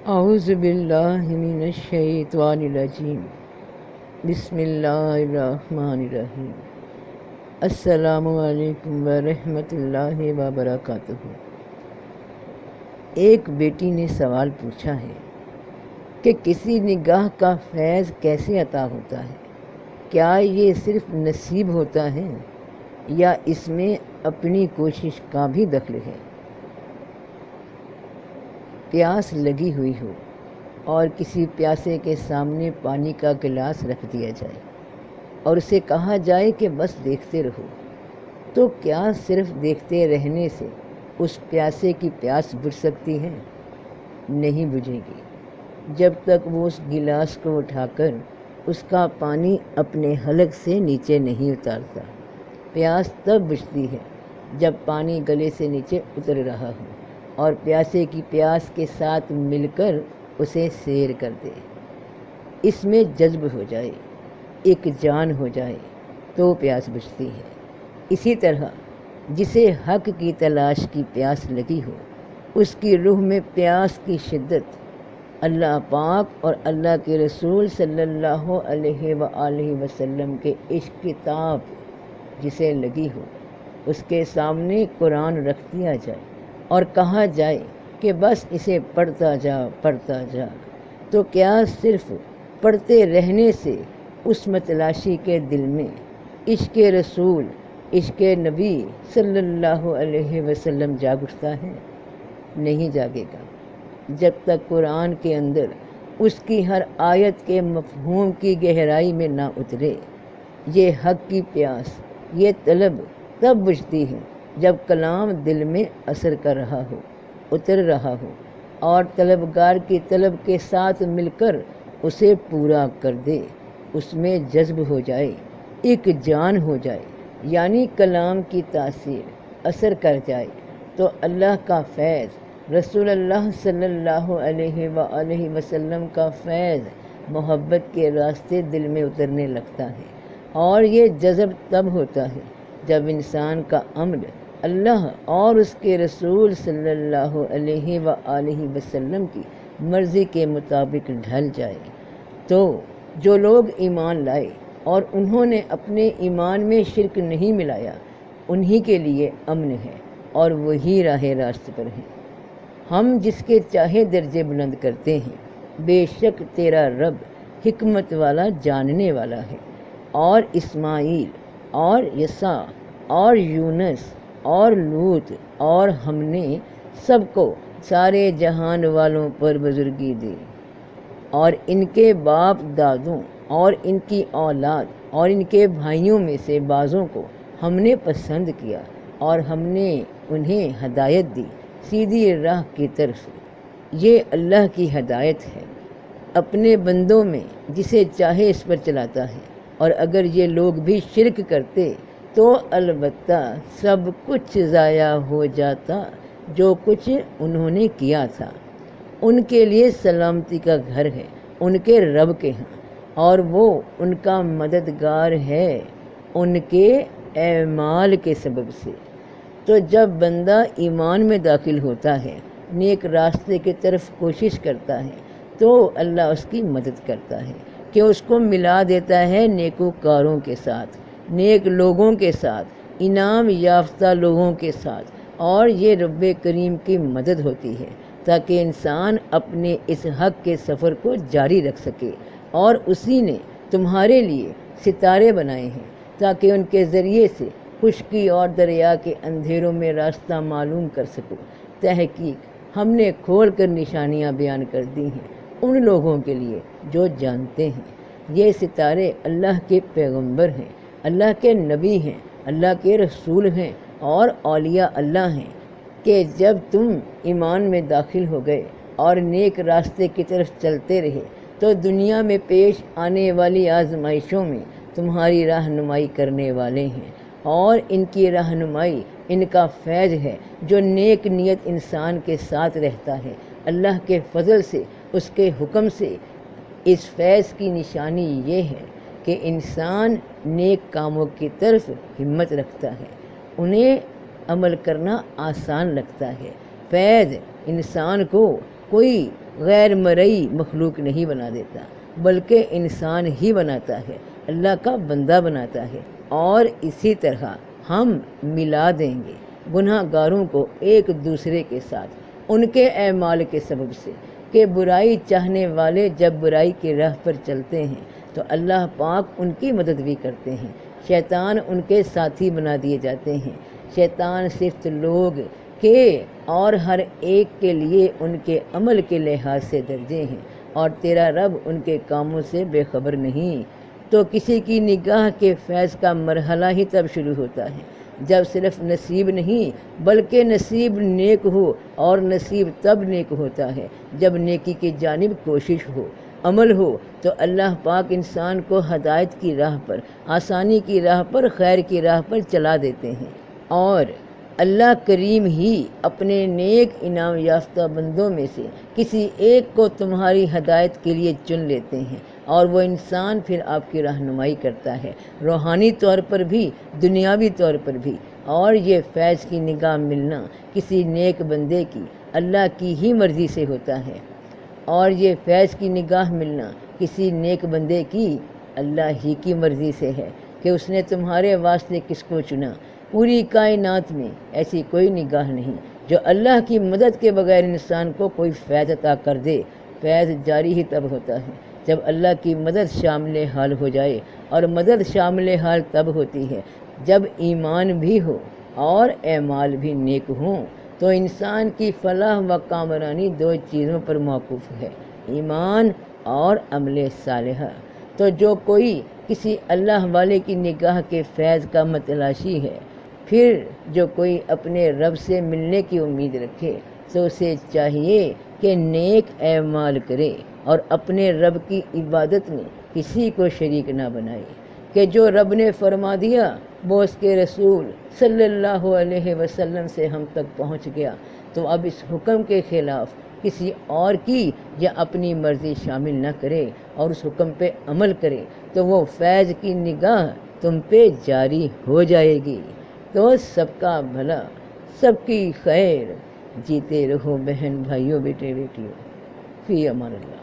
اعوذ باللہ من الشیطان الرجیم بسم اللہ الرحمن الرحیم السلام علیکم ورحمۃ اللہ وبرکاتہ۔ ایک بیٹی نے سوال پوچھا ہے کہ کسی نگاہ کا فیض کیسے عطا ہوتا ہے؟ کیا یہ صرف نصیب ہوتا ہے یا اس میں اپنی کوشش کا بھی دخل ہے؟ پیاس لگی ہوئی ہو اور کسی پیاسے کے سامنے پانی کا گلاس رکھ دیا جائے اور اسے کہا جائے کہ بس دیکھتے رہو، تو کیا صرف دیکھتے رہنے سے اس پیاسے کی پیاس بجھ سکتی ہے؟ نہیں بجھے گی جب تک وہ اس گلاس کو اٹھا کر اس کا پانی اپنے حلق سے نیچے نہیں اتارتا۔ پیاس تب بجھتی ہے جب پانی گلے سے نیچے اتر رہا ہو اور پیاسے کی پیاس کے ساتھ مل کر اسے سیر کر دے، اس میں جذب ہو جائے، ایک جان ہو جائے، تو پیاس بجھتی ہے۔ اسی طرح جسے حق کی تلاش کی پیاس لگی ہو، اس کی روح میں پیاس کی شدت اللہ پاک اور اللہ کے رسول صلی اللہ علیہ وآلہ وسلم کے عشق کی تاب جسے لگی ہو، اس کے سامنے قرآن رکھ دیا جائے اور کہا جائے کہ بس اسے پڑھتا جا، تو کیا صرف پڑھتے رہنے سے اس متلاشی کے دل میں عشق رسول، عشق نبی صلی اللہ علیہ وسلم جاگ اٹھتا ہے؟ نہیں جاگے گا جب تک قرآن کے اندر اس کی ہر آیت کے مفہوم کی گہرائی میں نہ اترے۔ یہ حق کی پیاس، یہ طلب تب بجھتی ہے جب کلام دل میں اثر کر رہا ہو، اتر رہا ہو اور طلبگار کی طلب کے ساتھ مل کر اسے پورا کر دے، اس میں جذب ہو جائے، ایک جان ہو جائے، یعنی کلام کی تاثیر اثر کر جائے، تو اللہ کا فیض، رسول اللہ صلی اللہ علیہ وآلہ وسلم کا فیض محبت کے راستے دل میں اترنے لگتا ہے۔ اور یہ جذب تب ہوتا ہے جب انسان کا عمل اللہ اور اس کے رسول صلی اللہ علیہ وآلہ وسلم کی مرضی کے مطابق ڈھل جائے۔ تو جو لوگ ایمان لائے اور انہوں نے اپنے ایمان میں شرک نہیں ملایا، انہی کے لیے امن ہے اور وہی راہ راست پر ہیں۔ ہم جس کے چاہے درجے بلند کرتے ہیں، بے شک تیرا رب حکمت والا، جاننے والا ہے۔ اور اسماعیل اور یسع اور یونس اور لوط اور ہم نے سب کو سارے جہان والوں پر بزرگی دی، اور ان کے باپ دادوں اور ان کی اولاد اور ان کے بھائیوں میں سے بعضوں کو ہم نے پسند کیا اور ہم نے انہیں ہدایت دی سیدھی راہ کی طرف۔ یہ اللہ کی ہدایت ہے اپنے بندوں میں جسے چاہے اس پر چلاتا ہے۔ اور اگر یہ لوگ بھی شرک کرتے تو البتہ سب کچھ ضائع ہو جاتا جو کچھ انہوں نے کیا تھا۔ ان کے لیے سلامتی کا گھر ہے ان کے رب کے ہاں، اور وہ ان کا مددگار ہے ان کے اعمال کے سبب سے۔ تو جب بندہ ایمان میں داخل ہوتا ہے، نیک راستے کی طرف کوشش کرتا ہے، تو اللہ اس کی مدد کرتا ہے کہ اس کو ملا دیتا ہے نیکوکاروں کے ساتھ، نیک لوگوں کے ساتھ، انعام یافتہ لوگوں کے ساتھ، اور یہ رب کریم کی مدد ہوتی ہے تاکہ انسان اپنے اس حق کے سفر کو جاری رکھ سکے۔ اور اسی نے تمہارے لیے ستارے بنائے ہیں تاکہ ان کے ذریعے سے خشکی اور دریا کے اندھیروں میں راستہ معلوم کر سکو۔ تحقیق ہم نے کھول کر نشانیاں بیان کر دی ہیں ان لوگوں کے لیے جو جانتے ہیں۔ یہ ستارے اللہ کے پیغمبر ہیں، اللہ کے نبی ہیں، اللہ کے رسول ہیں اور اولیاء اللہ ہیں کہ جب تم ایمان میں داخل ہو گئے اور نیک راستے کی طرف چلتے رہے، تو دنیا میں پیش آنے والی آزمائشوں میں تمہاری رہنمائی کرنے والے ہیں، اور ان کی رہنمائی ان کا فیض ہے جو نیک نیت انسان کے ساتھ رہتا ہے۔ اللہ کے فضل سے، اس کے حکم سے اس فیض کی نشانی یہ ہے کہ انسان نیک کاموں کی طرف ہمت رکھتا ہے، انہیں عمل کرنا آسان لگتا ہے۔ فیض انسان کو کوئی غیر مرئی مخلوق نہیں بنا دیتا، بلکہ انسان ہی بناتا ہے، اللہ کا بندہ بناتا ہے۔ اور اسی طرح ہم ملا دیں گے گناہ گاروں کو ایک دوسرے کے ساتھ ان کے اعمال کے سبب سے، کہ برائی چاہنے والے جب برائی کی راہ پر چلتے ہیں تو اللہ پاک ان کی مدد بھی کرتے ہیں، شیطان ان کے ساتھی بنا دیے جاتے ہیں۔ شیطان صرف لوگ کے اور ہر ایک کے لیے ان کے عمل کے لحاظ سے درجے ہیں، اور تیرا رب ان کے کاموں سے بے خبر نہیں۔ تو کسی کی نگاہ کے فیض کا مرحلہ ہی تب شروع ہوتا ہے جب صرف نصیب نہیں بلکہ نصیب نیک ہو، اور نصیب تب نیک ہوتا ہے جب نیکی کی جانب کوشش ہو، عمل ہو۔ تو اللہ پاک انسان کو ہدایت کی راہ پر، آسانی کی راہ پر، خیر کی راہ پر چلا دیتے ہیں، اور اللہ کریم ہی اپنے نیک انعام یافتہ بندوں میں سے کسی ایک کو تمہاری ہدایت کے لیے چن لیتے ہیں، اور وہ انسان پھر آپ کی رہنمائی کرتا ہے، روحانی طور پر بھی، دنیاوی طور پر بھی۔ اور یہ فیض کی نگاہ ملنا کسی نیک بندے کی اللہ کی ہی مرضی سے ہوتا ہے، اور یہ فیض کی نگاہ ملنا کسی نیک بندے کی اللہ ہی کی مرضی سے ہے کہ اس نے تمہارے واسطے کس کو چنا۔ پوری کائنات میں ایسی کوئی نگاہ نہیں جو اللہ کی مدد کے بغیر انسان کو کوئی فیض عطا کر دے۔ فیض جاری ہی تب ہوتا ہے جب اللہ کی مدد شامل حال ہو جائے، اور مدد شامل حال تب ہوتی ہے جب ایمان بھی ہو اور اعمال بھی نیک ہوں۔ تو انسان کی فلاح و کامرانی دو چیزوں پر موقوف ہے، ایمان اور عمل صالحہ۔ تو جو کوئی کسی اللہ والے کی نگاہ کے فیض کا متلاشی ہے، پھر جو کوئی اپنے رب سے ملنے کی امید رکھے، تو اسے چاہیے کہ نیک اعمال کرے اور اپنے رب کی عبادت میں کسی کو شریک نہ بنائے، کہ جو رب نے فرما دیا وہ اس کے رسول صلی اللہ علیہ وسلم سے ہم تک پہنچ گیا، تو اب اس حکم کے خلاف کسی اور کی یا اپنی مرضی شامل نہ کرے اور اس حکم پہ عمل کرے، تو وہ فیض کی نگاہ تم پہ جاری ہو جائے گی۔ تو سب کا بھلا، سب کی خیر، جیتے رہو بہن بھائیوں، بیٹے بیٹیوں، فی امان اللہ۔